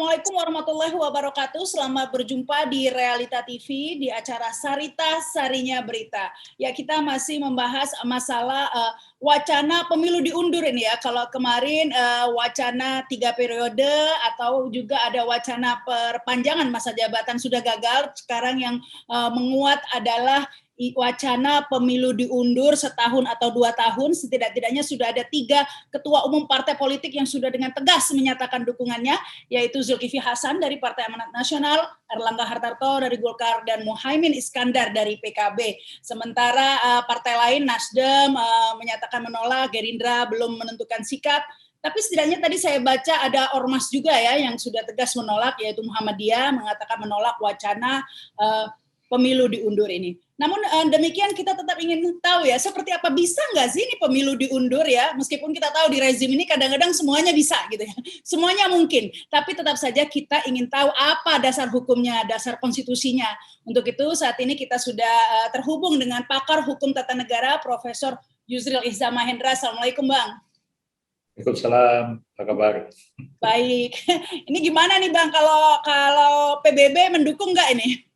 Assalamualaikum warahmatullahi wabarakatuh. Selamat berjumpa di Realita TV di acara Sarita Sarinya Berita. Ya, kita masih membahas masalah wacana pemilu diundur ini ya. Kalau kemarin wacana 3 periode atau juga ada wacana perpanjangan masa jabatan sudah gagal. Sekarang yang menguat adalah wacana pemilu diundur setahun atau 2 tahun. Setidak-tidaknya sudah ada 3 ketua umum partai politik yang sudah dengan tegas menyatakan dukungannya, yaitu Zulkifli Hasan dari Partai Amanat Nasional, Erlangga Hartarto dari Golkar, dan Muhaimin Iskandar dari PKB. Sementara partai lain, Nasdem menyatakan menolak, Gerindra belum menentukan sikap. Tapi setidaknya tadi saya baca ada ormas juga ya yang sudah tegas menolak, yaitu Muhammadiyah mengatakan menolak wacana pemilu diundur ini. Namun demikian kita tetap ingin tahu ya, seperti apa, bisa nggak sih ini pemilu diundur ya, meskipun kita tahu di rezim ini kadang-kadang semuanya bisa gitu ya, semuanya mungkin, tapi tetap saja kita ingin tahu apa dasar hukumnya, dasar konstitusinya. Untuk itu saat ini kita sudah terhubung dengan pakar hukum tata negara, Profesor Yusril Iza Mahendra. Assalamualaikum Bang. Waalaikumsalam, apa kabar? Baik, ini gimana nih Bang, kalau PBB mendukung nggak ini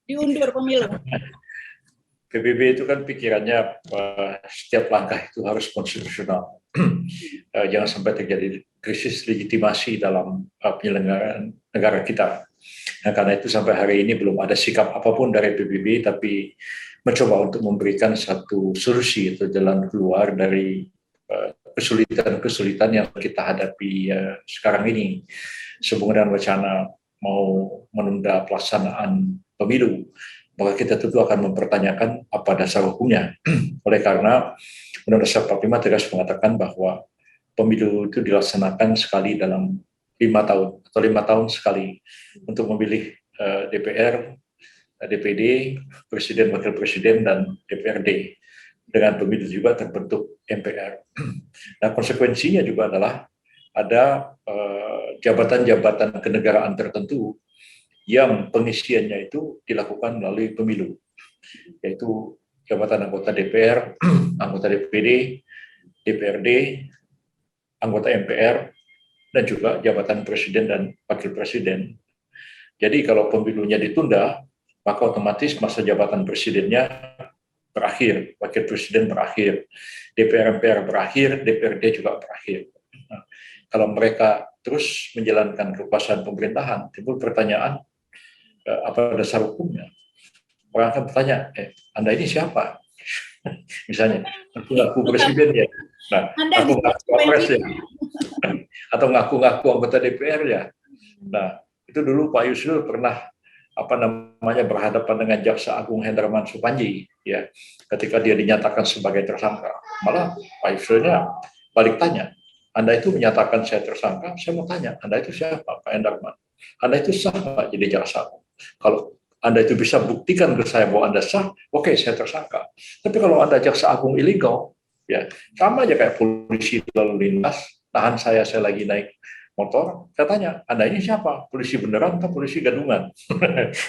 diundur pemilu? PBB itu kan pikirannya setiap langkah itu harus konstitusional. Jangan sampai terjadi krisis legitimasi dalam penyelenggaraan negara kita. Nah, karena itu sampai hari ini belum ada sikap apapun dari PBB, tapi mencoba untuk memberikan satu solusi atau jalan keluar dari kesulitan-kesulitan yang kita hadapi sekarang ini. Sehubungan dengan wacana mau menunda pelaksanaan pemilu, maka kita tentu akan mempertanyakan apa dasar hukumnya. Oleh karena Undang-Undang Dasar 45 tegas mengatakan bahwa pemilu itu dilaksanakan sekali dalam 5 tahun atau 5 tahun sekali untuk memilih DPR, DPD, Presiden, Wakil Presiden, dan DPRD. Dengan pemilu juga terbentuk MPR. Nah, konsekuensinya juga adalah ada jabatan-jabatan kenegaraan tertentu yang pengisiannya itu dilakukan melalui pemilu, yaitu jabatan anggota DPR, anggota DPD, DPRD, anggota MPR, dan juga jabatan presiden dan wakil presiden. Jadi kalau pemilunya ditunda, maka otomatis masa jabatan presidennya berakhir, wakil presiden berakhir, DPR MPR berakhir, DPRD juga berakhir. Nah, kalau mereka terus menjalankan kekuasaan pemerintahan, timbul pertanyaan, apa dasar hukumnya? Orang akan bertanya, Anda ini siapa? Misalnya, ngaku-ngaku presiden ya, nah, ngaku-ngaku wapres ya, atau ngaku-ngaku anggota DPR ya. Nah, itu dulu Pak Yusril pernah berhadapan dengan Jaksa Agung Hendraman Supandji ya, ketika dia dinyatakan sebagai tersangka. Malah Pak Yusrilnya balik tanya, Anda itu menyatakan saya tersangka, saya mau tanya, Anda itu siapa Pak Hendraman? Anda itu sah Pak jadi jaksa? Kalau Anda itu bisa buktikan ke saya bahwa Anda sah, oke, saya tersangka. Tapi kalau Anda jaksa agung ilegal, ya sama aja kayak polisi lalu lintas, tahan saya lagi naik motor, saya tanya, Anda ini siapa? Polisi beneran atau polisi gadungan?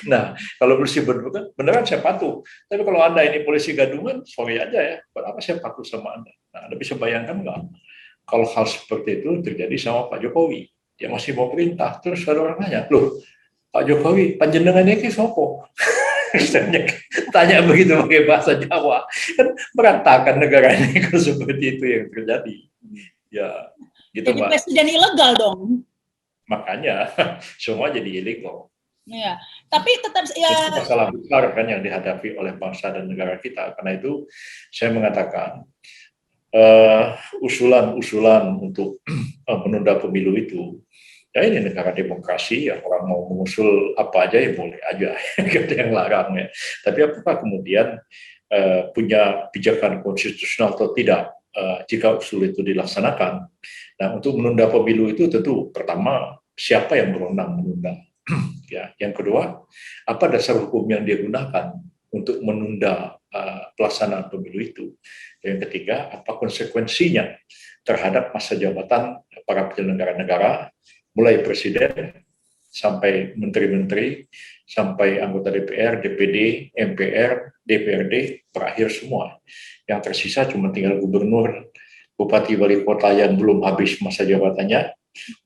Nah, kalau polisi beneran saya patuh. Tapi kalau Anda ini polisi gadungan, sorry aja ya, buat apa saya patuh sama Anda? Nah, Anda bisa bayangkan nggak? Kalau hal seperti itu terjadi sama Pak Jokowi, dia masih mau perintah, terus ada orang nanya, loh, Pak Jokowi, panjenengannya ki sopo? Tanya begitu pakai bahasa Jawa, kan berantakan negara ini kalau seperti itu yang terjadi. Ya, gitu jadi Mbak. Presiden ilegal dong. Makanya semua jadi ilegal. Ya, tapi tetap ya. Itu masalah besar kan yang dihadapi oleh bangsa dan negara kita. Karena itu saya mengatakan usulan-usulan untuk menunda pemilu itu, ya ini negara demokrasi ya, orang mau mengusul apa aja ya boleh aja, gak ada yang larang ya. Tapi apakah kemudian punya pijakan konstitusional atau tidak jika usul itu dilaksanakan? Nah, untuk menunda pemilu itu tentu pertama siapa yang berwenang menunda, ya. Yang kedua, apa dasar hukum yang dia gunakan untuk menunda pelaksanaan pemilu itu. Yang ketiga, apa konsekuensinya terhadap masa jabatan para penyelenggara negara, mulai presiden sampai menteri-menteri, sampai anggota DPR, DPD, MPR, DPRD, berakhir semua. Yang tersisa cuma tinggal gubernur, bupati, wali kota yang belum habis masa jabatannya.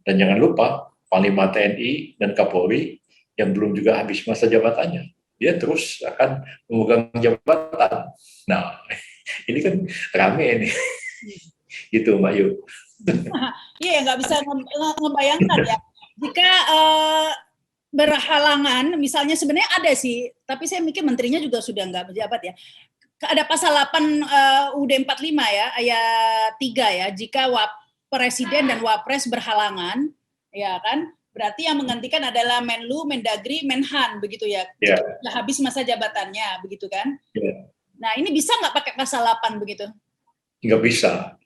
Dan jangan lupa, Panglima TNI dan Kapolri yang belum juga habis masa jabatannya. Dia terus akan memegang jabatan. Nah, ini kan rame ini. Gitu, Mbak Yu. Iya, nggak bisa ngebayangkan ya. Jika berhalangan, misalnya sebenarnya ada sih, tapi saya mikir menterinya juga sudah nggak menjabat ya. Ada pasal 8 UUD 45 ya, ayat 3 ya, jika Presiden dan Wapres berhalangan, ya kan, berarti yang menggantikan adalah Menlu, Mendagri, Menhan, begitu ya. Yeah. Sudah habis masa jabatannya, begitu kan. Yeah. Nah, ini bisa nggak pakai pasal 8 begitu? Nggak bisa.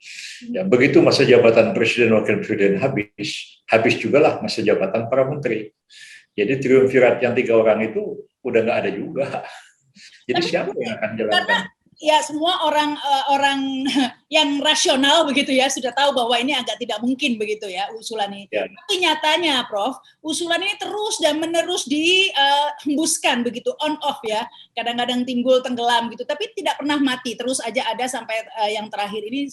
Ya, begitu masa jabatan Presiden Wakil Presiden habis juga lah masa jabatan para menteri. Jadi triumvirat yang 3 orang itu udah nggak ada juga. Jadi siapa yang akan jalankan? Karena ya semua orang yang rasional begitu ya sudah tahu bahwa ini agak tidak mungkin begitu ya usulan ini. Ya. Tapi nyatanya, Prof, usulan ini terus dan menerus dihembuskan begitu on off ya. Kadang-kadang timbul tenggelam gitu, tapi tidak pernah mati. Terus aja ada sampai yang terakhir ini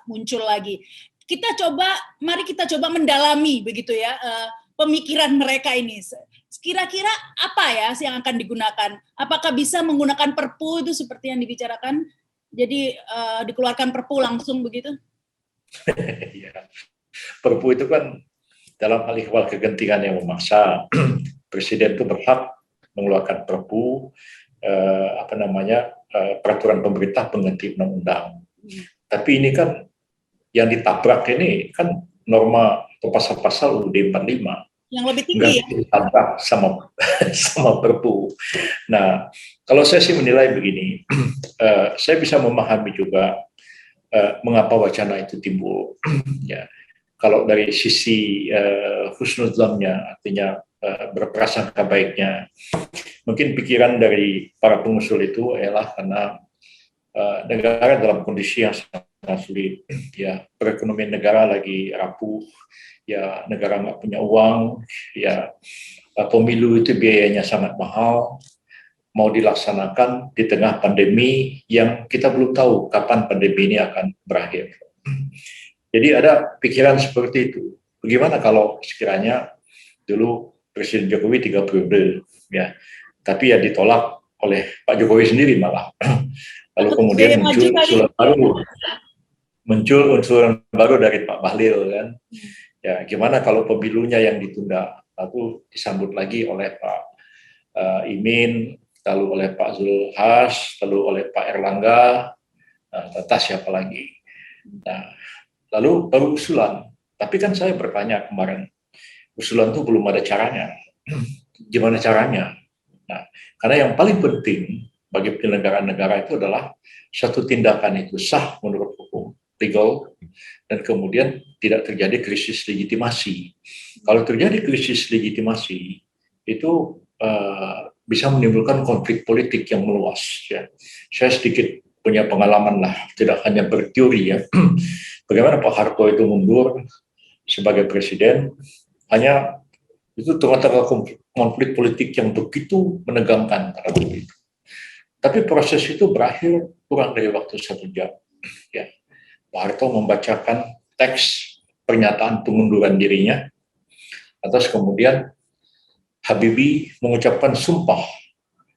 muncul lagi. Mari kita coba mendalami begitu ya pemikiran mereka ini. Kira-kira apa ya yang akan digunakan? Apakah bisa menggunakan perpu itu seperti yang dibicarakan? Jadi dikeluarkan perpu langsung begitu? Ya. Perpu itu kan dalam hal ihwal kegentingan yang memaksa, Presiden itu berhak mengeluarkan perpu, peraturan pemerintah pengganti undang-undang. Tapi ini kan yang ditabrak ini kan norma atau pasal-pasal UUD 45. Yang lebih tinggi ya? Ditabrak sama perpu. Nah, kalau saya sih menilai begini, saya bisa memahami juga mengapa wacana itu timbul. Ya, kalau dari sisi husnudzonnya, artinya berprasangka baiknya, mungkin pikiran dari para pengusul itu adalah karena negara dalam kondisi yang sangat sulit, ya perekonomian negara lagi rapuh, ya negara nggak punya uang, ya pemilu itu biayanya sangat mahal, mau dilaksanakan di tengah pandemi yang kita belum tahu kapan pandemi ini akan berakhir. Jadi ada pikiran seperti itu. Bagaimana kalau sekiranya dulu Presiden Jokowi 3 periode, ya, tapi ya ditolak oleh Pak Jokowi sendiri malah. Lalu kemudian muncul unsur baru dari Pak Bahlil kan. Ya, gimana kalau pemilunya yang ditunda, lalu disambut lagi oleh Pak Imin, lalu oleh Pak Zulhas, lalu oleh Pak Erlangga, entah siapa lagi. Nah, lalu baru usulan. Tapi kan saya bertanya kemarin, usulan itu belum ada caranya. Gimana caranya? Nah, karena yang paling penting bagi penyelenggara negara itu adalah satu tindakan itu sah menurut hukum, legal, dan kemudian tidak terjadi krisis legitimasi. Kalau terjadi krisis legitimasi, itu bisa menimbulkan konflik politik yang meluas. Ya. Saya sedikit punya pengalaman lah, tidak hanya berteori ya. Bagaimana Pak Harto itu mundur sebagai presiden, hanya itu tengah-tengah konflik politik yang begitu menegangkan pada waktu itu. Tapi proses itu berakhir kurang dari waktu 1 jam. Ya. Pak Harto membacakan teks pernyataan pengunduran dirinya, atas kemudian Habibie mengucapkan sumpah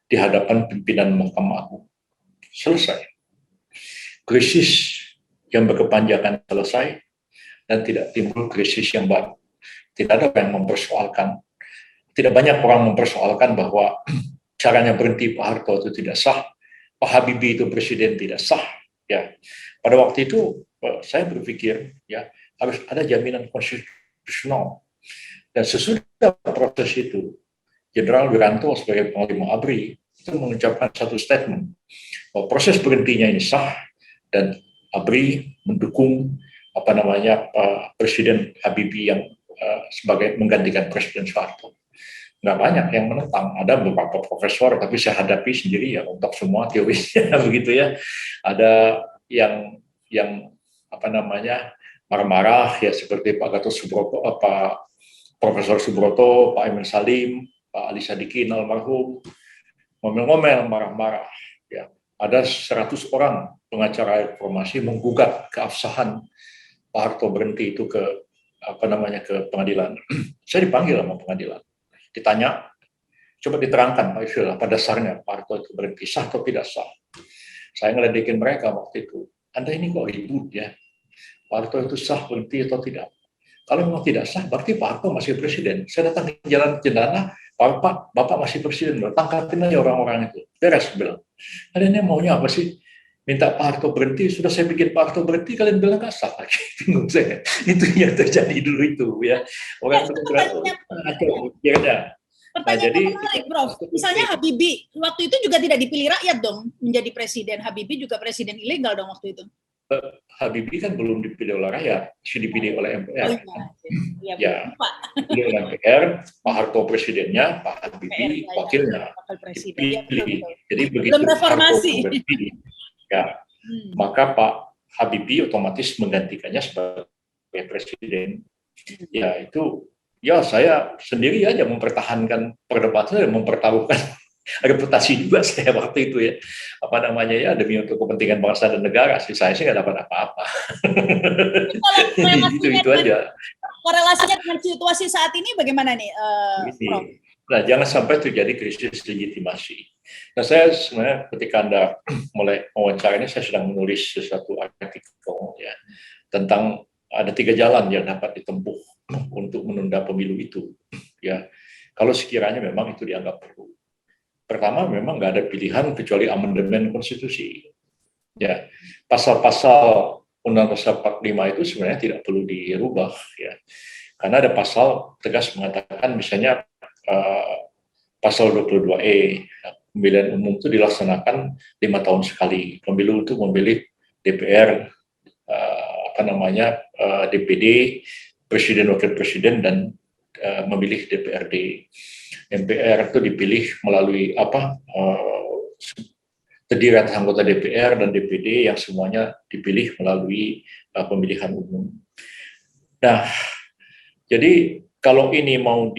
di hadapan pimpinan Mahkamah Agung. Selesai. Krisis yang berkepanjangan selesai dan tidak timbul krisis yang baru. Tidak ada yang mempersoalkan, tidak banyak orang mempersoalkan bahwa caranya berhenti Pak Harto itu tidak sah, Pak Habibie itu presiden tidak sah. Ya, pada waktu itu saya berpikir ya harus ada jaminan konstitusional. Dan sesudah proses itu, Jenderal Wiranto sebagai Panglima ABRI itu mengucapkan satu statement bahwa proses berhentinya ini sah dan ABRI mendukung Presiden Habibie yang sebagai menggantikan Presiden Soeharto. Nggak banyak yang menentang, ada beberapa profesor, tapi saya hadapi sendiri ya untuk semua teorinya begitu ya. Ada yang marah-marah ya seperti Pak Gatot Subroto, Pak Profesor Subroto, Pak Emil Salim, Pak Ali Sadikin almarhum, ngomel-ngomel, marah-marah. Ya. Ada 100 orang pengacara reformasi menggugat keabsahan Pak Harto berhenti itu ke ke pengadilan. Saya dipanggil sama pengadilan, ditanya, coba diterangkan Pak Yusril, apa dasarnya Pak Harto itu berhenti, sah atau tidak sah. Saya ngeledekin mereka waktu itu, Anda ini kok ribut ya, Pak Harto itu sah berhenti atau tidak. Kalau memang tidak sah, berarti Pak Harto masih presiden. Saya datang ke Jalan Cendana, Bapak masih presiden, tangkapin aja orang-orang itu. Beres, bilang. Kalian maunya apa sih? Minta Pak Harto berhenti, sudah saya bikin Pak Harto berhenti, kalian bilang nggak sah lagi. Bingung saya. Itu yang terjadi dulu itu ya. Orang itu pikirnya. Nah, Pertanyaan jadi menarik, Prof. Misalnya Habibie, waktu itu juga tidak dipilih rakyat dong menjadi presiden. Habibie juga presiden ilegal dong waktu itu. Habibie kan belum dipilih oleh rakyat, masih dipilih oleh MPR. Oh iya, ya, dipilih oleh MPR, Pak Harto presidennya, Pak Habibie wakilnya. Dipilih. Jadi begitu reformasi. Harto berpilih, ya, maka Pak Habibie otomatis menggantikannya sebagai presiden. Ya itu, ya saya sendiri aja mempertahankan perdebatan dan mempertaruhkan reputasi juga saya waktu itu ya, demi untuk kepentingan bangsa dan negara sih, saya sih nggak dapat apa-apa. itu aja. Korelasinya dengan situasi saat ini bagaimana nih, Prof? Nah, jangan sampai terjadi krisis legitimasi. Nah, saya sebenarnya ketika Anda mulai wawancara ini, saya sedang menulis sesuatu artikel ya tentang ada 3 jalan yang dapat ditempuh untuk menunda pemilu itu. Ya, kalau sekiranya memang itu dianggap perlu. Pertama, memang nggak ada pilihan kecuali amandemen konstitusi. Ya, pasal-pasal Undang-Undang 45 itu sebenarnya tidak perlu dirubah ya, karena ada pasal tegas mengatakan misalnya pasal 22E, pemilihan umum itu dilaksanakan 5 tahun sekali. Pemilu itu memilih DPR, DPD, presiden, wakil presiden, dan memilih DPRD. MPR itu dipilih melalui terdiri atas anggota DPR dan DPD yang semuanya dipilih melalui pemilihan umum. Nah, jadi kalau ini mau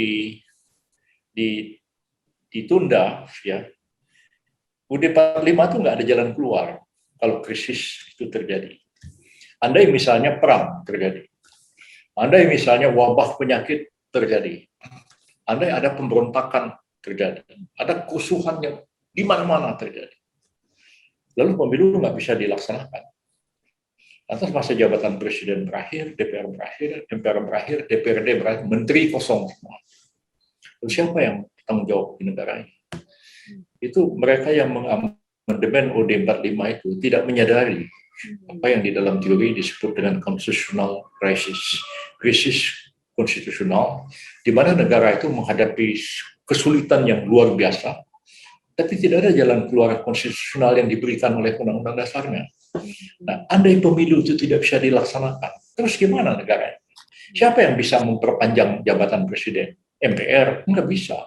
ditunda, ya, UUD 45 itu nggak ada jalan keluar kalau krisis itu terjadi. Andai misalnya perang terjadi, andai misalnya wabah penyakit terjadi, andai ada pemberontakan terjadi, ada kerusuhan yang di mana-mana terjadi, lalu pemilu nggak bisa dilaksanakan. Lantas masa jabatan presiden berakhir, DPR berakhir, MPR berakhir, DPRD berakhir, menteri kosong semua. Lalu siapa yang tanggung jawab di negara ini? Itu mereka yang mengamandemen UUD 45 itu tidak menyadari apa yang di dalam teori disebut dengan constitutional crisis, krisis konstitusional, di mana negara itu menghadapi kesulitan yang luar biasa, tapi tidak ada jalan keluar konstitusional yang diberikan oleh undang-undang dasarnya. Nah, andai pemilu itu tidak bisa dilaksanakan, terus gimana negara? Siapa yang bisa memperpanjang jabatan presiden? MPR? Enggak bisa.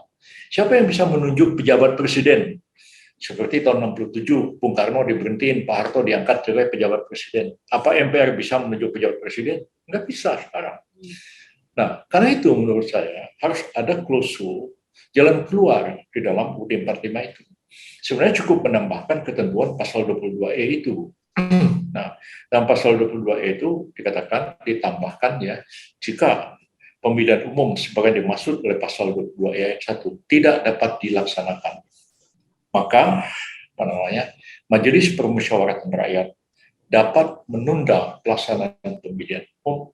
Siapa yang bisa menunjuk pejabat presiden? Seperti tahun 67, Bung Karno diberhentiin, Pak Harto diangkat sebagai pejabat presiden. Apa MPR bisa menunjuk pejabat presiden? Enggak bisa sekarang. Nah, karena itu menurut saya harus ada klausul jalan keluar di dalam UUD 45 itu. Sebenarnya cukup menambahkan ketentuan pasal 22E itu. Nah, dalam pasal 22E itu dikatakan, ditambahkan ya, jika pemilihan umum sebagai dimaksud oleh pasal 22E ayat 1 tidak dapat dilaksanakan, maka Majelis Permusyawaratan Rakyat dapat menunda pelaksanaan pemilihan umum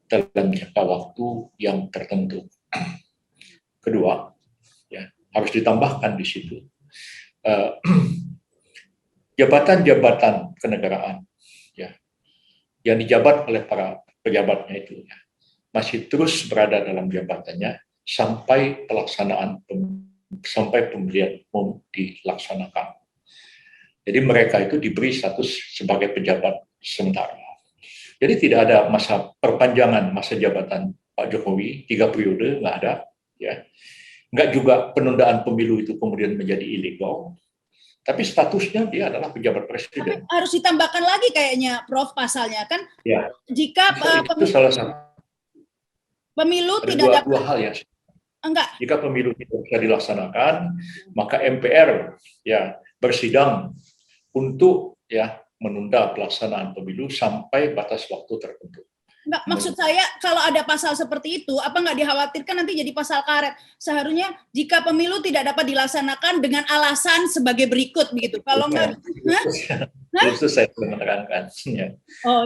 dalam jangka waktu yang tertentu. Kedua, ya, harus ditambahkan di situ jabatan-jabatan kenegaraan ya, yang dijabat oleh para pejabatnya itu ya, masih terus berada dalam jabatannya sampai pemilihan umum dilaksanakan. Jadi mereka itu diberi status sebagai pejabat sementara. Jadi tidak ada masa perpanjangan masa jabatan Pak Jokowi 3 periode, nggak ada ya. Nggak juga penundaan pemilu itu kemudian menjadi ilegal. Tapi statusnya dia adalah pejabat presiden. Tapi harus ditambahkan lagi kayaknya, Prof, pasalnya kan. Ya. Jika itu salah satu. Pemilu ada tidak dua hal ya. Enggak. Jika pemilu tidak bisa dilaksanakan, maka MPR ya bersidang untuk ya menunda pelaksanaan pemilu sampai batas waktu tertentu. Enggak, maksud saya kalau ada pasal seperti itu, apa nggak dikhawatirkan nanti jadi pasal karet? Seharusnya jika pemilu tidak dapat dilaksanakan dengan alasan sebagai berikut begitu. Kalau nggak, Justru saya menerangkan. Ya. Oh,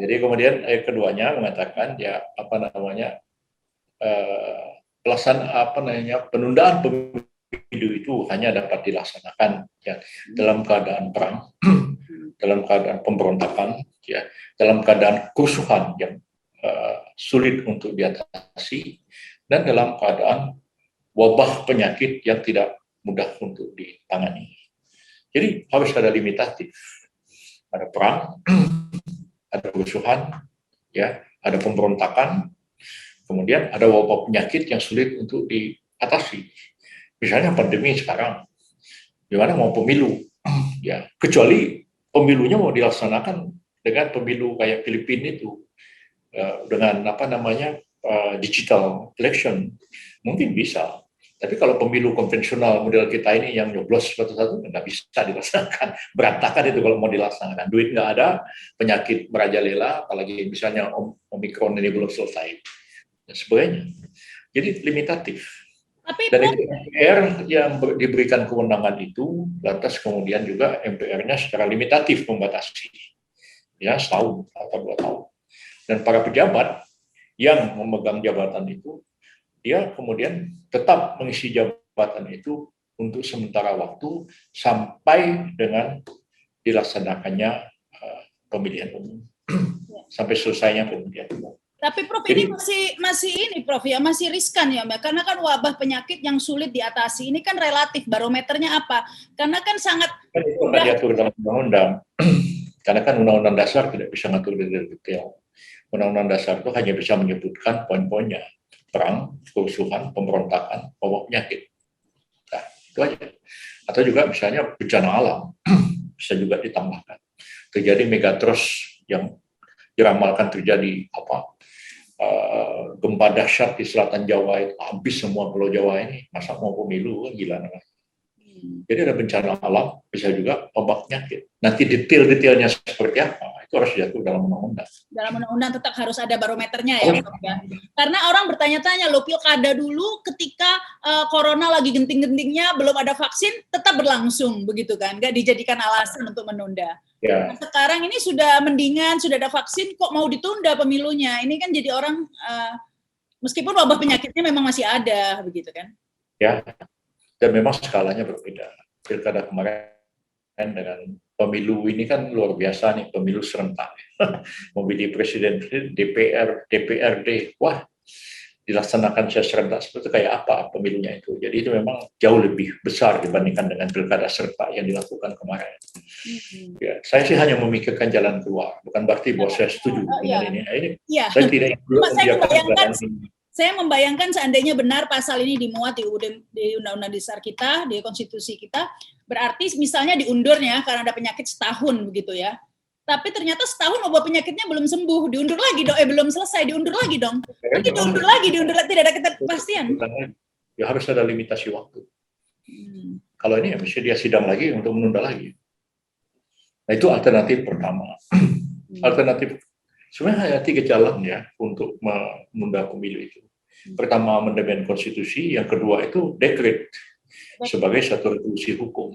Jadi kemudian keduanya mengatakan ya apa namanya penundaan pemilu itu hanya dapat dilaksanakan ya dalam keadaan perang, dalam keadaan pemberontakan, ya dalam keadaan kerusuhan yang sulit untuk diatasi, dan dalam keadaan wabah penyakit yang tidak mudah untuk ditangani. Jadi harus ada limitatif, ada perang, ada kerusuhan, ya, ada pemberontakan, kemudian ada wabah penyakit yang sulit untuk diatasi. Misalnya pandemi sekarang, gimana mau pemilu? Ya, kecuali pemilunya mau dilaksanakan dengan pemilu kayak Filipina itu, dengan apa namanya digital election, mungkin bisa. Tapi kalau pemilu konvensional model kita ini yang nyoblos satu-satu nggak bisa dilaksanakan, berantakan itu kalau mau dilaksanakan. Duit nggak ada, penyakit merajalela, apalagi misalnya Omikron ini belum selesai dan sebagainya. Jadi limitatif. tapi Dan itu MPR yang diberikan kewenangan itu, lantas kemudian juga MPR-nya secara limitatif membatasi, ya 1 tahun atau 2 tahun. Dan para pejabat yang memegang jabatan itu, dia kemudian tetap mengisi jabatan itu untuk sementara waktu sampai dengan dilaksanakannya pemilihan umum, sampai selesainya pemilihan umum. Tapi Prof, ini masih ini Prof ya, masih riskan ya Mbak, karena kan wabah penyakit yang sulit diatasi ini kan relatif, barometernya apa? Karena kan sangat itu kan diatur dalam undang-undang, karena kan undang-undang dasar tidak bisa ngatur detail. Undang-undang dasar itu hanya bisa menyebutkan poin-poinnya, perang, kerusuhan, pemberontakan, wabah penyakit. Nah, itu aja. Atau juga misalnya bencana alam, bisa juga ditambahkan. Terjadi megatrust yang diramalkan terjadi gempa dahsyat di selatan Jawa itu, habis semua pulau Jawa ini, masa mau pemilu, gila namanya. Jadi ada bencana alam, bisa juga wabah penyakit. Nanti detail-detailnya seperti apa, itu harus diatur dalam undang-undang. Dalam undang-undang tetap harus ada barometernya ya, Prof ya. Karena orang bertanya-tanya, loh pilkada dulu ketika corona lagi genting-gentingnya, belum ada vaksin, tetap berlangsung begitu kan, nggak dijadikan alasan untuk menunda. Ya. Nah, sekarang ini sudah mendingan, sudah ada vaksin, kok mau ditunda pemilunya? Ini kan jadi orang, meskipun wabah penyakitnya memang masih ada, begitu kan? Ya. Dan memang skalanya berbeda. Pilkada kemarin dengan pemilu ini kan luar biasa nih, pemilu serentak. Memilih presiden, DPR, DPRD, wah dilaksanakan secara serentak seperti kayak apa pemilunya itu. Jadi itu memang jauh lebih besar dibandingkan dengan pilkada serentak yang dilakukan kemarin. Ya, saya sih hanya memikirkan jalan keluar, bukan berarti bahwa saya setuju dengan ini. Ini saya tidak membiarkan saya membayangkan seandainya benar pasal ini dimuat di Undang-Undang Dasar kita, di konstitusi kita, berarti misalnya diundurnya karena ada penyakit setahun begitu ya. Tapi ternyata setahun wabah penyakitnya belum sembuh, diundur lagi dong, belum selesai, diundur lagi dong. Nanti diundur lagi, tidak ada kepastian. Ya harus ada limitasi waktu. Kalau ini ya mesti dia sidang lagi untuk menunda lagi. Nah itu alternatif pertama. Alternatif sebenarnya ada 3 jalan ya untuk menunda pemilu itu. Pertama amandemen konstitusi, yang kedua itu dekret sebagai satu regulasi hukum.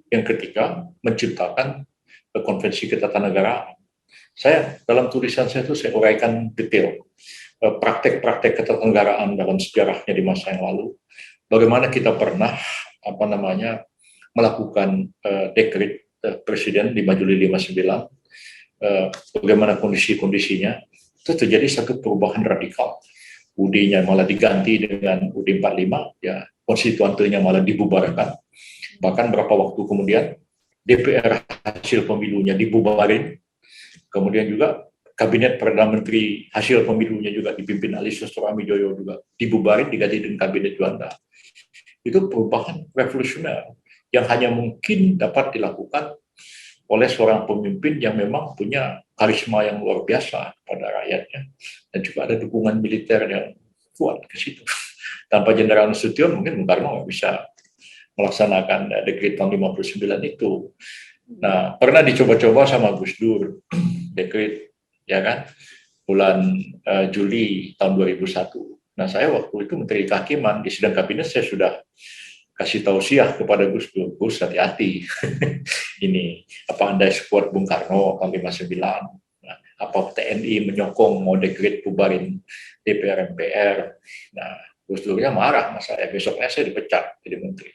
Yang ketiga menciptakan konvensi ketatanegaraan. Saya dalam tulisan saya itu saya uraikan detail praktek-praktek ketatanegaraan dalam sejarahnya di masa yang lalu. Bagaimana kita pernah melakukan dekret presiden 5 Juli 59. Bagaimana kondisi-kondisinya, itu terjadi satu perubahan radikal. UD-nya malah diganti dengan UD 45, ya konstituantenya malah dibubarkan. Bahkan berapa waktu kemudian DPR hasil pemilunya dibubarin. Kemudian juga kabinet Perdana Menteri hasil pemilunya juga dipimpin Alistus Suramijoyo juga dibubarin, diganti dengan kabinet Juanda. Itu perubahan revolusioner yang hanya mungkin dapat dilakukan oleh seorang pemimpin yang memang punya karisma yang luar biasa pada rakyatnya, dan juga ada dukungan militer yang kuat ke situ. Tanpa Jenderal Nasution mungkin Bung Karno nggak bisa melaksanakan dekret tahun 59 itu. Nah, pernah dicoba-coba sama Gus Dur, dekret, ya kan, bulan Juli tahun 2001. Nah, saya waktu itu Menteri Kehakiman, di sidang kabinet saya sudah kasih tausiah kepada Gus Dur, Gus hati-hati. Ini, apa Anda support Bung Karno tahun 59? Nah, apa TNI menyokong mau dekret bubarin DPR MPR? Nah, Gus Durnya marah, saya besoknya saya dipecat jadi menteri.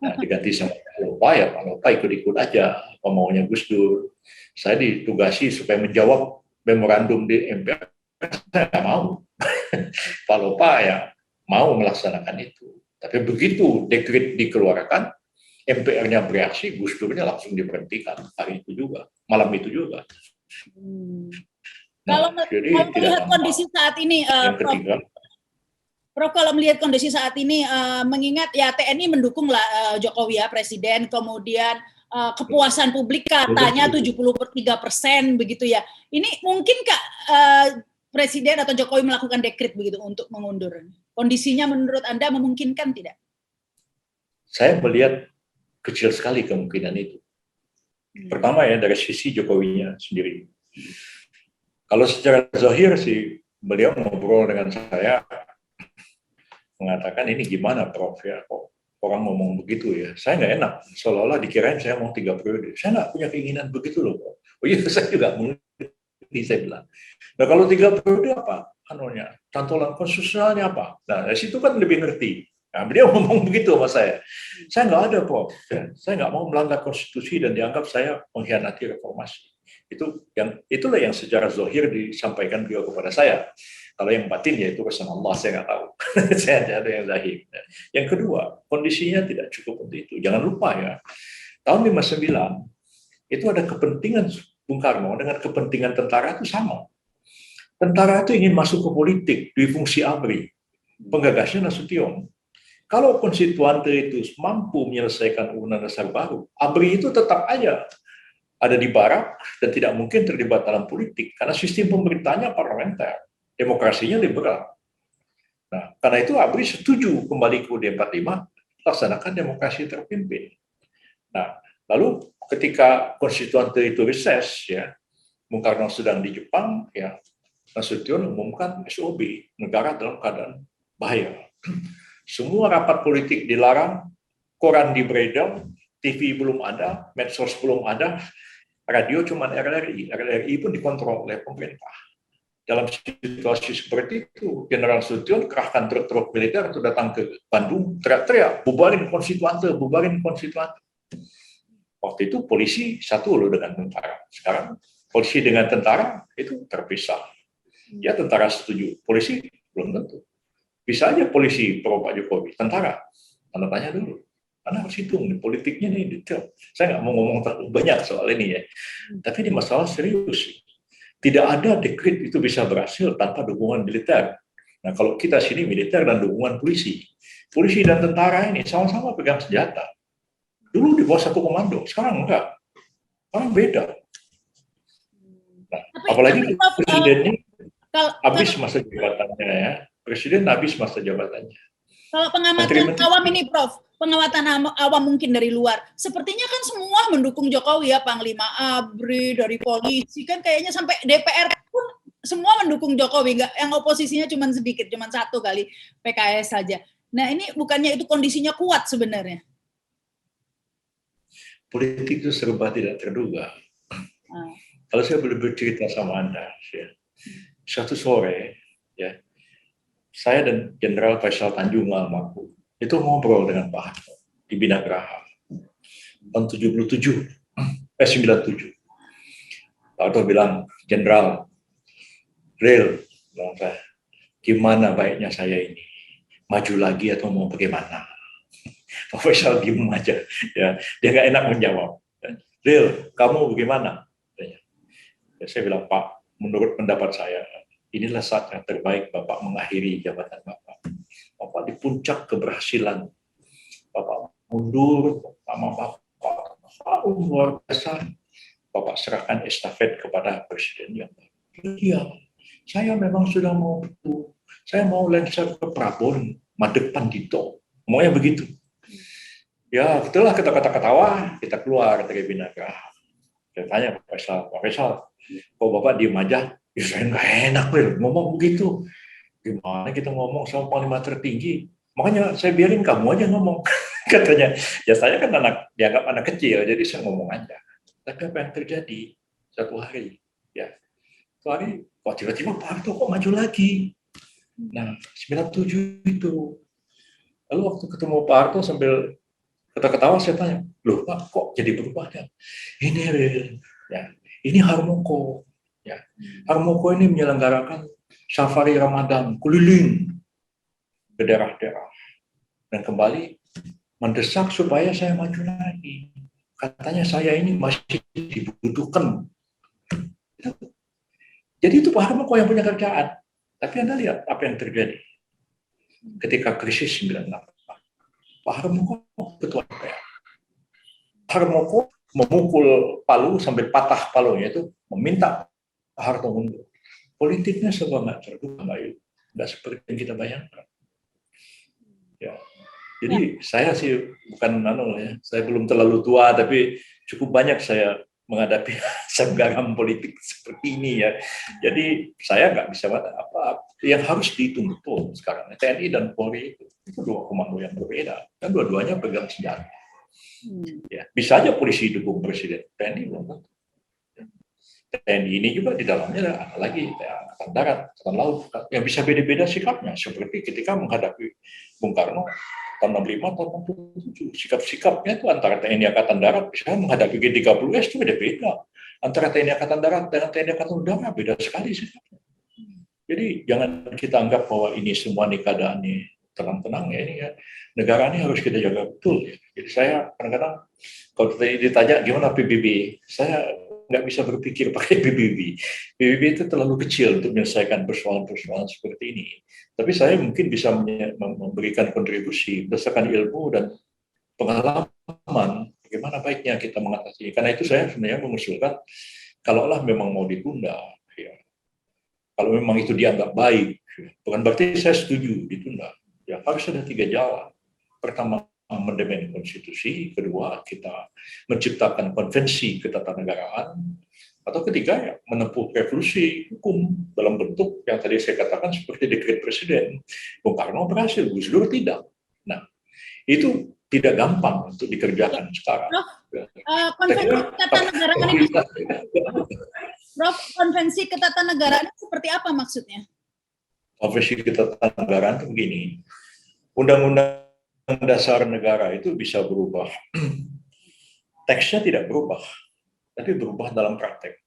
Nah, diganti sama Pak Lopa, ya Pak Lopa ikut-ikut aja apa maunya Gus Dur. Saya ditugasi supaya menjawab memorandum di MPR, saya nggak mau. Pak Lopa ya mau melaksanakan itu. Tapi begitu dekret dikeluarkan, MPR-nya bereaksi, Gus Durnya langsung diberhentikan hari itu juga, malam itu juga. Kalau Nah, jadi melihat kondisi saat ini, yang ketiga, Prof, kalau melihat kondisi saat ini, mengingat ya TNI mendukung lah Jokowi ya Presiden, kemudian kepuasan publik katanya 73% begitu ya. Ini mungkinkah Presiden atau Jokowi melakukan dekret begitu untuk mengundur? Kondisinya menurut Anda memungkinkan tidak? Saya melihat kecil sekali kemungkinan itu. Pertama ya dari sisi Jokowinya sendiri. Kalau secara zahir sih beliau ngobrol dengan saya mengatakan ini gimana Prof ya, kok orang ngomong begitu ya. Saya nggak enak, seolah-olah dikirain saya mau 3 periode. Saya nggak punya keinginan begitu loh Prof. Oh iya, saya juga mengerti, saya bilang. Nah kalau 3 periode apa? Anunya, cantolan konstitusionalnya apa? Nah dari situ kan lebih ngerti. Nah, beliau ngomong begitu sama saya. Saya nggak ada Prof. Saya nggak mau melanggar konstitusi dan dianggap saya mengkhianati reformasi. Itulah yang secara zahir disampaikan beliau kepada saya. Kalau yang batin ya itu urusan Allah, saya nggak tahu. Saya ada yang zahir. Yang kedua, kondisinya tidak cukup untuk itu. Jangan lupa ya, tahun 59 itu ada kepentingan Bung Karno dengan kepentingan tentara itu sama. Tentara itu ingin masuk ke politik di fungsi ABRI. Penggagasnya Nasution. Kalau konstituante itu mampu menyelesaikan Undang-Undang Dasar baru, ABRI itu tetap aja ada di barak dan tidak mungkin terlibat dalam politik karena sistem pemerintahnya parlementer, demokrasinya liberal. Nah, karena itu ABRI setuju kembali ke UUD 45 laksanakan demokrasi terpimpin. Nah, lalu ketika konstituante itu reses ya, Bung Karno sedang di Jepang ya, Nasution umumkan SOB, negara dalam keadaan bahaya. Semua rapat politik dilarang, koran dibredel, TV belum ada, medsos belum ada, radio cuma RRI. RRI pun dikontrol oleh pemerintah. Dalam situasi seperti itu, Jenderal Nasution kerahkan truk-truk militer untuk datang ke Bandung, teriak-teriak, bubarin konstituante, bubarin konstituante. Waktu itu polisi satu loh dengan tentara. Sekarang polisi dengan tentara itu terpisah. Ya tentara setuju, polisi belum tentu. Bisa aja polisi pro Pak Jokowi, tentara tanda tanya dulu. Karena harus hitung nih, politiknya nih detail. Saya nggak mau ngomong terlalu banyak soal ini ya. Tapi ini masalah serius. Tidak ada dekret itu bisa berhasil tanpa dukungan militer. Nah kalau kita sini militer dan dukungan polisi. Polisi dan tentara ini sama-sama pegang senjata. Dulu di bawah satu komando, sekarang enggak. Sekarang beda. Nah, apalagi presidennya habis masa jabatannya ya. Presiden habis masa jabatannya. Kalau pengamatan awam ini, Prof, pengamatan awam mungkin dari luar, sepertinya kan semua mendukung Jokowi ya, Panglima ABRI, dari polisi, kan kayaknya sampai DPR pun semua mendukung Jokowi, nggak, yang oposisinya cuma sedikit, cuma satu kali, PKS saja. Nah ini bukannya itu kondisinya kuat sebenarnya? Politik itu serba tidak terduga. Kalau saya boleh bercerita sama Anda, ya, suatu sore, ya, saya dan Jenderal Faisal Tanjung almarhum itu ngobrol dengan Pak Harto di Binagraha tahun 97. Pak Harto bilang, Jenderal, real, gimana baiknya saya ini, maju lagi atau mau bagaimana? Pak Faisal diem aja, ya, dia nggak enak menjawab. Real, kamu bagaimana? Ya, saya bilang, Pak, menurut pendapat saya, inilah saat yang terbaik Bapak mengakhiri jabatan Bapak. Bapak di puncak keberhasilan. Bapak mundur, sama Bapak luar biasa. Bapak serahkan estafet kepada Presiden yang baru. Iya, saya memang sudah mau itu. Saya mau lengser ke Prabon, madep Pandito. Maunya begitu. Ya, setelah kita ketawa, kita keluar dari Binagraha. Saya tanya Pak Faisal, kok Bapak diem aja? Ya saya nggak enak ngomong begitu. Gimana kita ngomong sama panglima tertinggi? Makanya saya biarin kamu aja ngomong. Katanya, ya saya kan dianggap anak kecil, jadi saya ngomong aja. Tapi apa yang terjadi satu hari? Ya, satu hari, kok tiba-tiba Pak Harto kok maju lagi? Nah, 97 itu. Lalu waktu ketemu Pak Harto sambil ketawa-ketawa saya tanya, loh Pak, kok jadi berubahnya? Ini ya, ini Harmoko. Ya, Harmoko ini menyelenggarakan safari Ramadan keliling ke daerah-daerah dan kembali mendesak supaya saya maju lagi. Katanya saya ini masih dibutuhkan. Jadi itu Pak Harmoko yang punya kerjaan. Tapi Anda lihat apa yang terjadi ketika krisis 98. Pak Harmoko ketua DPR. Harmoko memukul palu sampai patah palunya itu, meminta Pak Harto mundur. Politiknya serba nggak terduga, nggak seperti yang kita bayangkan. Ya. Jadi saya sih bukan saya belum terlalu tua, tapi cukup banyak saya menghadapi senggaram politik seperti ini ya. Jadi saya nggak bisa apa yang harus dihitung betul sekarang. TNI dan Polri itu dua komando yang berbeda, dan dua-duanya pegang senjata. Ya, bisa aja polisi dukung presiden, TNI belum tentu. TNI ini juga di dalamnya ada lagi Angkatan Darat, Angkatan Laut, yang bisa beda-beda sikapnya. Seperti ketika menghadapi Bung Karno tahun 65, tahun 67. Sikap-sikapnya itu antara TNI Angkatan Darat, misalnya menghadapi G30S itu beda-beda. Antara TNI Angkatan Darat dengan TNI Angkatan Udara, beda sekali sikapnya. Jadi jangan kita anggap bahwa ini semua nih keadaannya tenang-tenang ya, ini ya. Negara ini harus kita jaga betul. Ya. Jadi saya kadang-kadang kalau ditanya gimana PBB, saya nggak bisa berpikir pakai PBB. PBB itu terlalu kecil untuk menyelesaikan persoalan-persoalan seperti ini. Tapi saya mungkin bisa memberikan kontribusi berdasarkan ilmu dan pengalaman bagaimana baiknya kita mengatasi. Karena itu saya sebenarnya mengusulkan kalaulah memang mau ditunda, ya, kalau memang itu dianggap baik, bukan berarti saya setuju ditunda. Ya harus ada 3 jalan. Pertama, amandemen konstitusi, kedua kita menciptakan konvensi ketatanegaraan, atau ketiga ya menempuh revolusi hukum dalam bentuk yang tadi saya katakan seperti dekret presiden. Bung Karno berhasil, Gus Dur tidak. Nah, itu tidak gampang untuk dikerjakan sekarang. Konvensi ketatanegaraan ini, Prof, konvensi ketatanegaraan seperti apa maksudnya? Konvensi ketatanegaraan itu begini, Undang-Undang Dasar Negara itu bisa berubah. Teksnya tidak berubah, tapi berubah dalam praktek.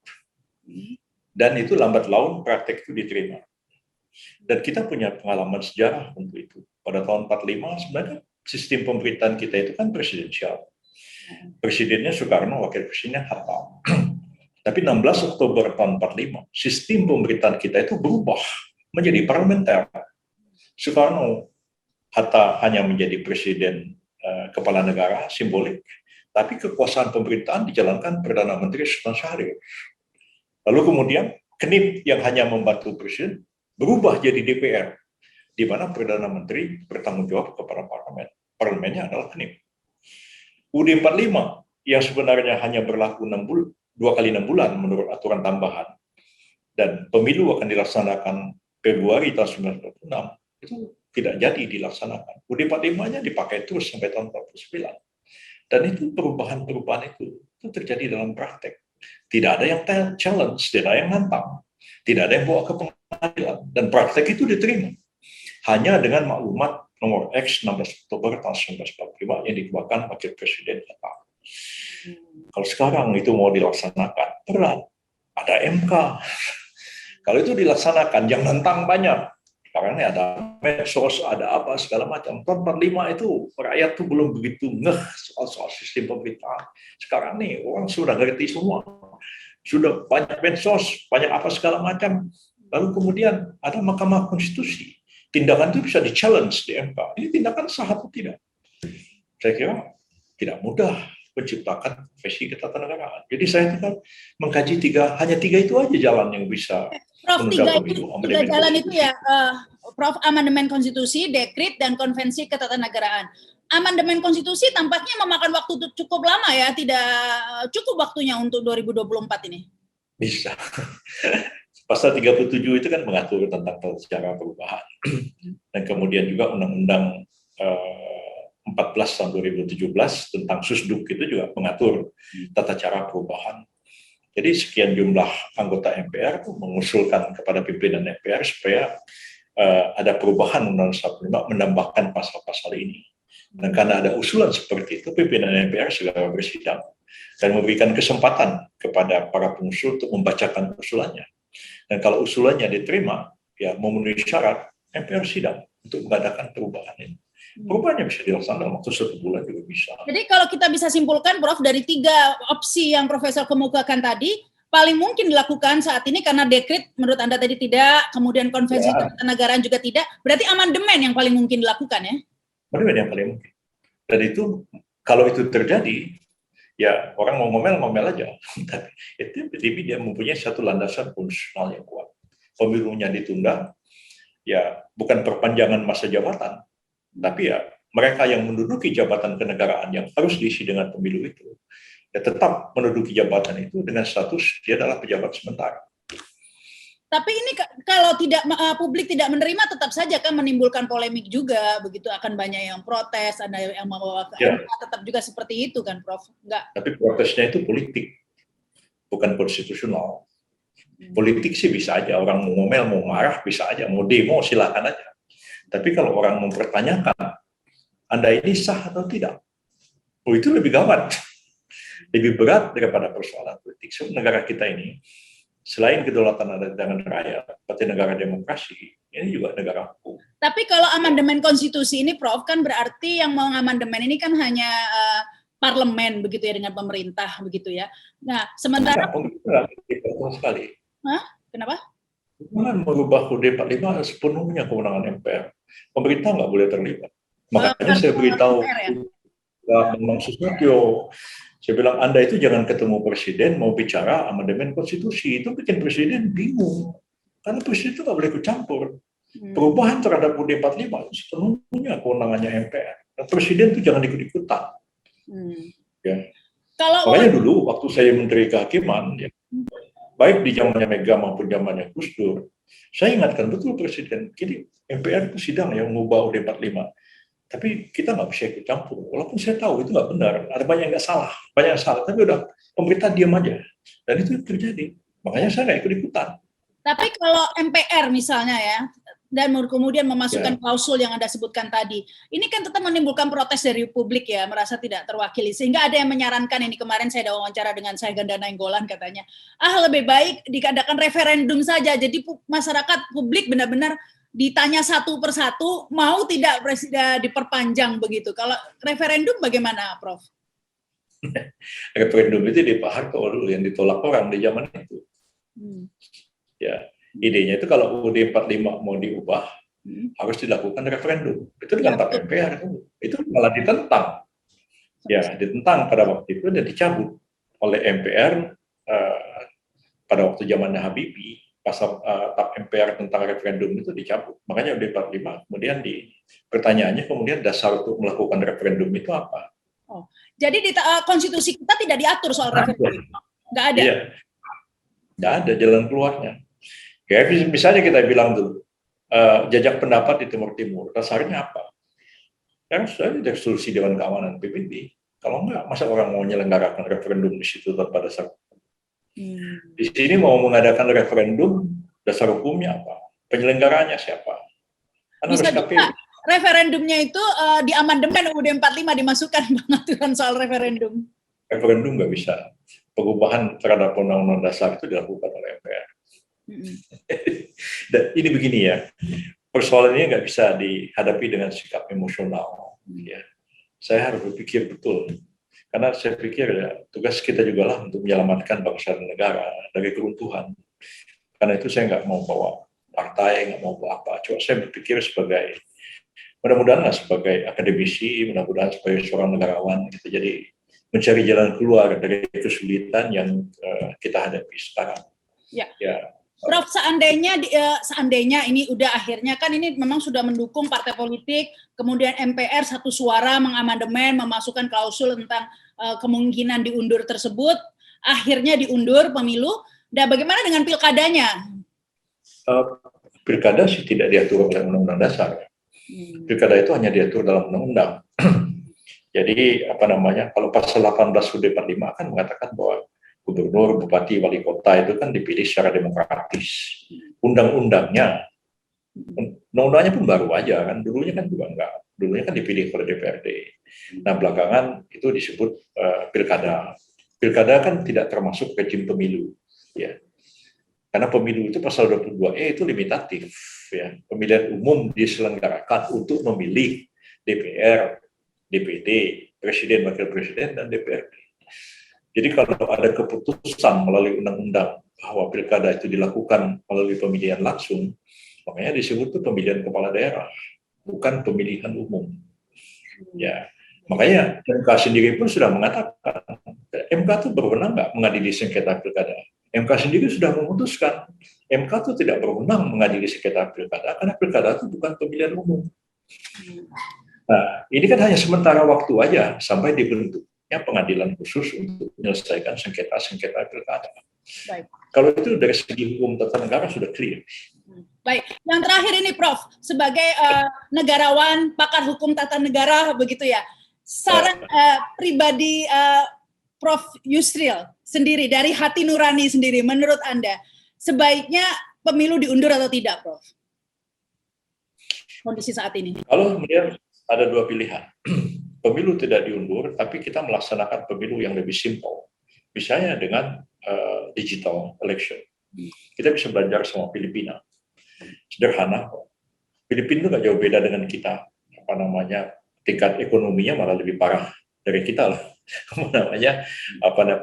Dan itu lambat laun praktek itu diterima. Dan kita punya pengalaman sejarah untuk itu. Pada tahun 45 sebenarnya sistem pemerintahan kita itu kan presidensial. Presidennya Soekarno, wakil presidennya Hatta. Tapi 16 Oktober tahun 45, sistem pemerintahan kita itu berubah menjadi parlementer. Soekarno, Hatta hanya menjadi presiden kepala negara simbolik, tapi kekuasaan pemerintahan dijalankan Perdana Menteri Sultan Syahrir. Lalu kemudian KNIP yang hanya membantu presiden berubah jadi DPR, di mana Perdana Menteri bertanggung jawab kepada parlemen. Parlemennya adalah KNIP. UUD 45 yang sebenarnya hanya berlaku 2 kali 6 bulan menurut aturan tambahan, dan pemilu akan dilaksanakan Februari tahun 1946, itu tidak jadi dilaksanakan. UUD 45-nya dipakai terus sampai tahun 49. Dan itu perubahan-perubahan itu terjadi dalam praktek. Tidak ada yang challenge, tidak ada yang nantang, tidak ada yang bawa ke pengadilan, dan praktek itu diterima. Hanya dengan maklumat nomor X 16 Oktober tahun 1945 yang dikeluarkan Wakil Presiden Hatta. Kalau sekarang itu mau dilaksanakan, berat. Ada MK. Kalau itu dilaksanakan, yang nantang banyak. Sekarang ini ada medsos, ada apa, segala macam. Tahun 45 itu rakyat tuh belum begitu ngeh soal sistem pemerintahan. Sekarang nih orang sudah ngerti semua. Sudah banyak medsos, banyak apa segala macam. Lalu kemudian ada Mahkamah Konstitusi. Tindakan itu bisa di-challenge di MK. Ini tindakan sah atau tidak? Saya kira tidak mudah menciptakan konvensi ketatanegaraan. Jadi saya itu kan mengkaji hanya tiga itu aja jalan yang bisa. Prof, tiga jalan itu ya, Prof, amandemen konstitusi, dekret, dan konvensi ketatanegaraan. Amandemen konstitusi tampaknya memakan waktu cukup lama ya, tidak cukup waktunya untuk 2024 ini. Bisa. Pasal 37 itu kan mengatur tentang tata cara perubahan. Dan kemudian juga Undang-Undang 14 tahun 2017 tentang Susduk itu juga mengatur tata cara perubahan. Jadi sekian jumlah anggota MPR mengusulkan kepada pimpinan MPR supaya ada perubahan Undang-Undang 45 menambahkan pasal-pasal ini. Dan karena ada usulan seperti itu, pimpinan MPR segera bersidang dan memberikan kesempatan kepada para pengusul untuk membacakan usulannya. Dan kalau usulannya diterima, ya memenuhi syarat, MPR sidang untuk mengadakan perubahan ini. Perubahannya bisa dilaksanakan dalam waktu 1 bulan juga bisa. Jadi kalau kita bisa simpulkan, Prof, dari 3 opsi yang Profesor kemukakan tadi, paling mungkin dilakukan saat ini karena dekret menurut Anda tadi tidak, kemudian konvensi ketatanegaraan juga tidak, berarti amandemen yang paling mungkin dilakukan ya? Amandemen yang paling mungkin. Dan itu, kalau itu terjadi, ya orang mau ngomel aja. Tapi dia mempunyai satu landasan konstitusional yang kuat. Pemilunya ditunda, ya bukan perpanjangan masa jabatan, tapi ya mereka yang menduduki jabatan kenegaraan yang harus diisi dengan pemilu itu, ya tetap menduduki jabatan itu dengan status dia adalah pejabat sementara. Tapi ini kalau tidak publik tidak menerima, tetap saja kan menimbulkan polemik juga, begitu akan banyak yang protes, ada yang membawa ke MK, tetap juga seperti itu kan, Prof? Enggak. Tapi protesnya itu politik, bukan konstitusional. Politik sih bisa aja, orang mau ngomel, mau marah bisa aja, mau demo silakan aja. Tapi kalau orang mempertanyakan, Anda ini sah atau tidak? Oh, itu lebih gawat, lebih berat daripada persoalan politik. So, negara kita ini, selain kedaulatan ada di tangan rakyat, seperti negara demokrasi, ini juga negara hukum. Tapi kalau amandemen konstitusi ini, Prof, kan berarti yang mau amandemen ini kan hanya parlemen begitu ya dengan pemerintah begitu ya. Nah, sementara pemerintah sekali. Hah? Kenapa? Jangan merubah UUD 45 sepenuhnya kewenangan MPR. Pemerintah nggak boleh terlibat. Makanya saya beritahu Bang Susatyo, saya bilang Anda itu jangan ketemu presiden mau bicara amandemen konstitusi, itu bikin presiden bingung. Karena presiden itu nggak boleh ikut campur. Perubahan terhadap UUD 45 sepenuhnya kewenangannya MPR. Dan presiden itu jangan ikut-ikutan. Ya. Makanya dulu waktu saya Menteri Kehakiman, ya, baik di zamannya Mega maupun zamannya Gus Dur, saya ingatkan betul presiden, jadi MPR itu sidang yang mengubah UUD 45. Tapi kita nggak bisa ikut campur. Walaupun saya tahu itu nggak benar, ada banyak yang nggak salah, banyak yang salah. Tapi udah pemerintah diam aja, dan itu terjadi. Makanya saya nggak ikut-ikutan. Tapi kalau MPR misalnya ya, dan kemudian memasukkan klausul yang Anda sebutkan tadi, ini kan tetap menimbulkan protes dari publik ya, merasa tidak terwakili. Sehingga ada yang menyarankan, ini kemarin saya ada wawancara dengan Saigon Nainggolan katanya, lebih baik diadakan referendum saja, jadi masyarakat publik benar-benar ditanya satu persatu, mau tidak presiden diperpanjang begitu. Kalau referendum bagaimana, Prof? Referendum itu di Pak Harto dulu yang ditolak orang di zaman itu. Ya, idenya itu kalau UUD 45 mau diubah, harus dilakukan referendum. Itu dengan Pak MPR, itu malah ditentang. Ya, ditentang pada waktu itu dan dicabut oleh MPR pada waktu zamannya Habibie. Pasal TAP MPR tentang referendum itu dicabut. Makanya UUD 45 kemudian pertanyaannya kemudian dasar untuk melakukan referendum itu apa? Oh, jadi di konstitusi kita tidak diatur soal referendum? Nggak ada? Iya. Nggak ada jalan keluarnya. Kayak misalnya kita bilang dulu, jajak pendapat di Timur Timur, dasarnya apa? Kan sudah ada resolusi Dewan Keamanan PBB. Kalau enggak, masa orang mau menyelenggarakan referendum di situ tanpa dasar? Di sini mau mengadakan referendum, dasar hukumnya apa? Penyelenggaranya siapa? Bisa juga referendumnya itu di amandemen UUD 45 dimasukkan pengaturan soal referendum. Referendum nggak bisa. Perubahan terhadap undang-undang dasar itu dilakukan oleh MPR. Dan ini begini ya, persoalan ini nggak bisa dihadapi dengan sikap emosional. Ya. Saya harus berpikir betul. Karena saya pikir ya, tugas kita juga lah untuk menyelamatkan bangsa dan negara dari keruntuhan. Karena itu saya nggak mau bawa partai, nggak mau bawa apa. Cuma saya berpikir sebagai, mudah-mudahan sebagai akademisi, mudah-mudahan sebagai seorang negarawan, kita jadi mencari jalan keluar dari kesulitan yang kita hadapi sekarang. Ya. Prof, seandainya ini udah akhirnya kan ini memang sudah mendukung partai politik, kemudian MPR satu suara mengamandemen, memasukkan klausul tentang kemungkinan diundur tersebut, akhirnya diundur pemilu. Dan bagaimana dengan pilkadanya? Uh, Pilkada sih tidak diatur oleh Undang-Undang Dasar. Pilkada itu hanya diatur dalam undang-undang. Jadi kalau pasal 18 UUD 45 kan mengatakan bahwa gubernur, bupati, wali kota itu kan dipilih secara demokratis. Undang-undangnya pun baru aja kan, dulunya kan juga enggak. Dulunya kan dipilih oleh DPRD. Nah belakangan itu disebut pilkada. Pilkada kan tidak termasuk rejim pemilu, ya. Karena pemilu itu pasal 22E itu limitatif, ya. Pemilihan umum diselenggarakan untuk memilih DPR, DPD, Presiden, Wakil Presiden, dan DPRD. Jadi kalau ada keputusan melalui undang-undang bahwa pilkada itu dilakukan melalui pemilihan langsung, makanya disebut itu pemilihan kepala daerah, bukan pemilihan umum. Ya, makanya MK sendiri pun sudah mengatakan, MK itu berwenang nggak mengadili sengketa pilkada. MK sendiri sudah memutuskan, MK itu tidak berwenang mengadili sengketa pilkada karena pilkada itu bukan pemilihan umum. Nah, ini kan hanya sementara waktu aja sampai dibentuknya pengadilan khusus untuk menyelesaikan sengketa-sengketa pilkada. Baik. Kalau itu dari segi hukum tata negara sudah clear. Baik, yang terakhir ini Prof, sebagai negarawan, pakar hukum tata negara begitu ya, saran pribadi Prof Yusril sendiri dari hati nurani sendiri, menurut Anda sebaiknya pemilu diundur atau tidak, Prof? Kondisi saat ini. Kalau kemudian ada dua pilihan, pemilu tidak diundur, tapi kita melaksanakan pemilu yang lebih simpel, misalnya dengan digital election. Kita bisa belajar sama Filipina, sederhana. Filipina itu nggak jauh beda dengan kita, tingkat ekonominya malah lebih parah dari kita lah.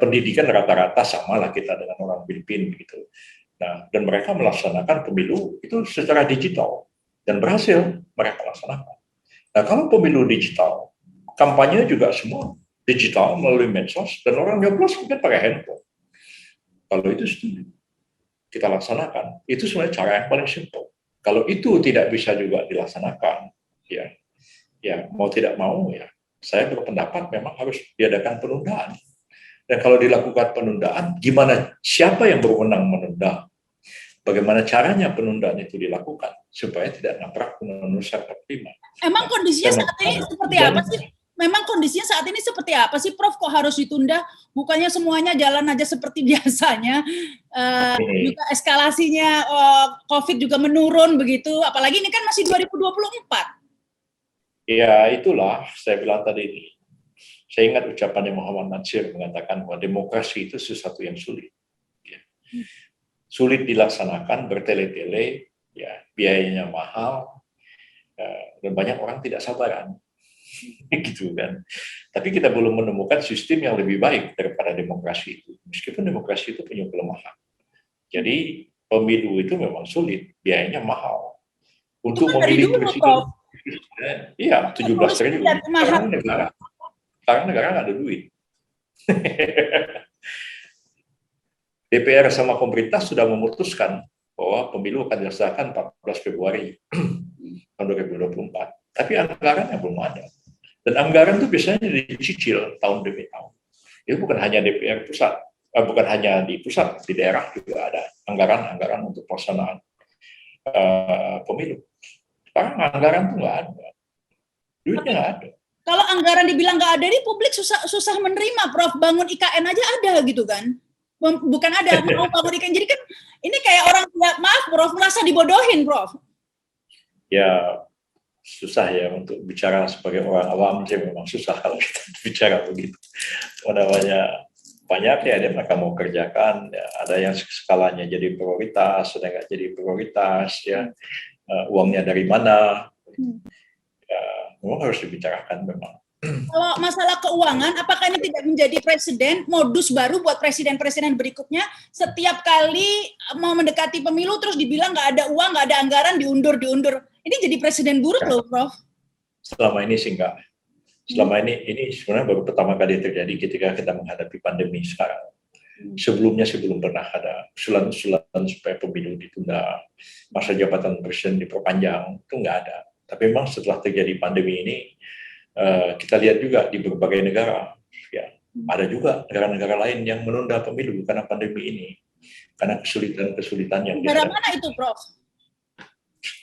Pendidikan rata-rata sama lah kita dengan orang Filipina gitu. Nah, dan mereka melaksanakan pemilu itu secara digital dan berhasil mereka laksanakan. Nah, kalau pemilu digital, kampanye juga semua digital melalui medsos dan orang nyoblos mungkin pakai handphone. Kalau itu kita laksanakan, itu sebenarnya cara yang paling simpel. Kalau itu tidak bisa juga dilaksanakan, ya mau tidak mau ya, saya berpendapat memang harus diadakan penundaan. Dan kalau dilakukan penundaan, siapa yang berwenang menunda? Bagaimana caranya penundaan itu dilakukan supaya tidak nabrak Undang-Undang Dasar 45? Emang kondisinya saat ini seperti apa sih? Memang kondisinya saat ini seperti apa sih, Prof? Kok harus ditunda? Bukannya semuanya jalan aja seperti biasanya? Juga eskalasinya COVID juga menurun begitu. Apalagi ini kan masih 2024. Ya itulah saya bilang tadi. Saya ingat ucapannya Muhammad Natsir mengatakan bahwa demokrasi itu sesuatu yang sulit. Sulit dilaksanakan, bertele-tele, ya biayanya mahal, dan banyak orang tidak sabaran. Gitu kan. Tapi kita belum menemukan sistem yang lebih baik daripada demokrasi itu. Meskipun demokrasi itu punya kelemahan. Jadi pemilu itu memang sulit, biayanya mahal. Untuk memilih presiden, iya 17 triliun. Sekarang negara nggak ada duit. DPR sama pemerintah sudah memutuskan bahwa pemilu akan dilaksanakan 14 Februari tahun 2024. Tapi anggarannya belum ada. Dan anggaran itu biasanya dicicil tahun demi tahun. Itu bukan hanya DPR pusat, bukan hanya di pusat, di daerah juga ada anggaran-anggaran untuk pelaksanaan pemilu. Sekarang anggaran itu nggak ada. Duitnya nggak ada. Kalau anggaran dibilang nggak ada, ini publik susah menerima, Prof. Bangun IKN aja ada gitu kan? Bukan ada, mau bangun IKN. Jadi kan ini kayak orang, maaf Prof, merasa dibodohin, Prof. Ya, susah ya untuk bicara sebagai orang awam, sih memang susah kalau kita bicara begitu. Banyak ya mereka mau kerjakan, ya, ada yang skalanya jadi prioritas, ada nggak jadi prioritas, ya uangnya dari mana. Ya, memang harus dibicarakan memang. Kalau masalah keuangan, apakah ini tidak menjadi modus baru buat presiden-presiden berikutnya? Setiap kali mau mendekati pemilu terus dibilang nggak ada uang, nggak ada anggaran, diundur. Ini jadi presiden buruk loh, Prof. Selama ini sih enggak. Selama ini sebenarnya baru pertama kali terjadi ketika kita menghadapi pandemi sekarang. Sebelumnya belum pernah ada usulan-usulan supaya pemilu ditunda, masa jabatan presiden diperpanjang, itu nggak ada. Tapi memang setelah terjadi pandemi ini, kita lihat juga di berbagai negara, ya ada juga negara-negara lain yang menunda pemilu karena pandemi ini. karena kesulitan-kesulitan yang negara mana itu, Prof?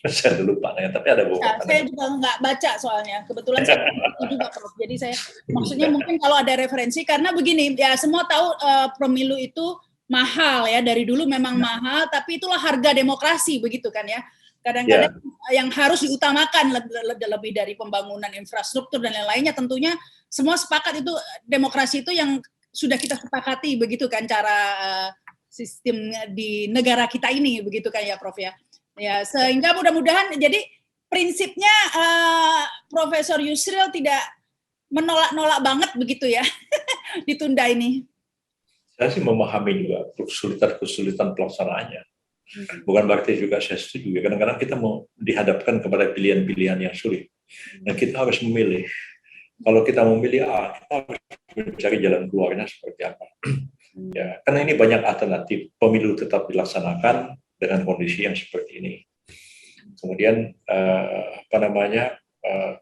Saya lupa, tapi ada beberapa. Saya juga nggak baca soalnya. Kebetulan saya juga, Prof. Jadi saya maksudnya mungkin kalau ada referensi, karena begini, ya semua tahu pemilu itu mahal ya, dari dulu memang mahal, tapi itulah harga demokrasi begitu kan ya. Kadang-kadang yang harus diutamakan lebih dari pembangunan infrastruktur dan lain-lainnya, tentunya semua sepakat itu demokrasi itu yang sudah kita sepakati begitu kan cara sistem di negara kita ini begitu kan ya, Prof ya. Ya, sehingga mudah-mudahan jadi prinsipnya Profesor Yusril tidak menolak-nolak banget begitu ya ditunda ini. Saya sih memahami juga kesulitan pelaksanaannya. Bukan berarti juga saya setuju. Kadang-kadang kita mau dihadapkan kepada pilihan-pilihan yang sulit. Dan kita harus memilih. Kalau kita memilih A, kita harus mencari jalan keluarnya seperti apa. Ya, karena ini banyak alternatif. Pemilu tetap dilaksanakan dengan kondisi yang seperti ini. Kemudian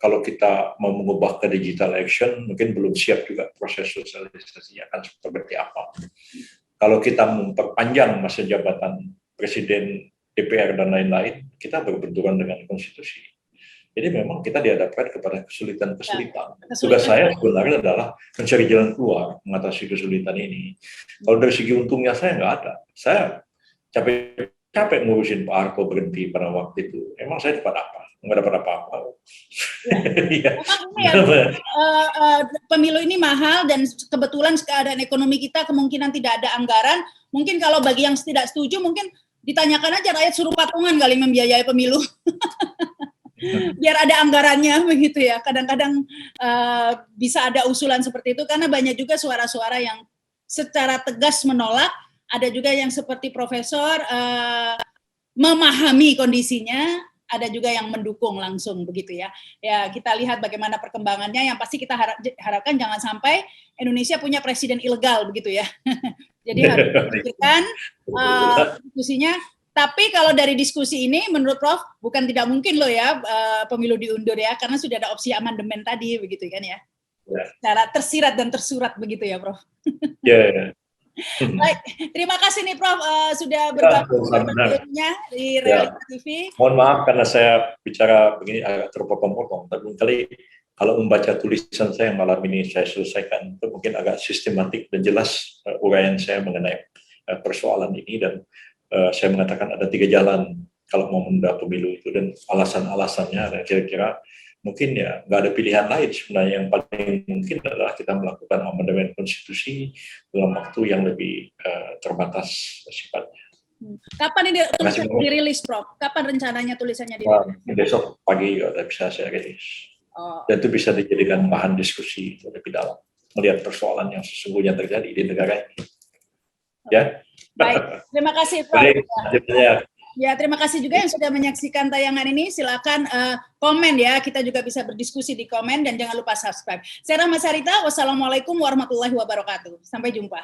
kalau kita mau mengubah ke digital election, mungkin belum siap juga proses sosialisasinya akan seperti apa. Kalau kita memperpanjang masa jabatan presiden, DPR dan lain-lain, kita berbenturan dengan konstitusi. Jadi memang kita dihadapkan kepada kesulitan-kesulitan. Tugas saya sebenarnya adalah mencari jalan keluar mengatasi kesulitan ini. Kalau dari segi untungnya saya nggak ada. Saya capek ngurusin Pak Harto berhenti pada waktu itu. Emang saya dapat apa? Nggak dapat apa-apa. Pemilu ini mahal dan kebetulan keadaan ekonomi kita kemungkinan tidak ada anggaran. Mungkin kalau bagi yang tidak setuju, mungkin ditanyakan aja rakyat suruh patungan kali membiayai pemilu. Biar ada anggarannya begitu ya. Kadang-kadang bisa ada usulan seperti itu karena banyak juga suara-suara yang secara tegas menolak. Ada juga yang seperti Profesor memahami kondisinya, ada juga yang mendukung langsung begitu ya. Ya kita lihat bagaimana perkembangannya. Yang pasti kita harapkan jangan sampai Indonesia punya presiden ilegal begitu ya. Jadi harus dipikirkan diskusinya. Tapi kalau dari diskusi ini, menurut Prof, bukan tidak mungkin loh ya pemilu diundur ya, karena sudah ada opsi amandemen tadi begitu kan ya. Cara tersirat dan tersurat begitu ya, Prof. Ya. Baik, terima kasih nih Prof sudah bergabung di Realita TV. Mohon maaf karena saya bicara begini agak terpotong-potong, tapi kali kalau membaca tulisan saya yang malam ini saya selesaikan, itu mungkin agak sistematik dan jelas uraian saya mengenai persoalan ini, dan saya mengatakan ada 3 jalan kalau mau menunda pemilu itu, dan alasan-alasannya, dan kira-kira mungkin ya nggak ada pilihan lain sebenarnya. Yang paling mungkin adalah kita melakukan amandemen konstitusi dalam waktu yang lebih terbatas sifatnya. Kapan ini tulisannya dirilis, Prof? Kapan rencananya tulisannya dirilis? Besok pagi sudah bisa saya rilis. Dan itu bisa dijadikan bahan diskusi lebih dalam, melihat persoalan yang sesungguhnya terjadi di negara ini. Ya. Baik, terima kasih Prof. Ya, terima kasih juga yang sudah menyaksikan tayangan ini. Silakan komen ya, kita juga bisa berdiskusi di komen, dan jangan lupa subscribe. Saya Rahma Sarita, wassalamualaikum warahmatullahi wabarakatuh. Sampai jumpa.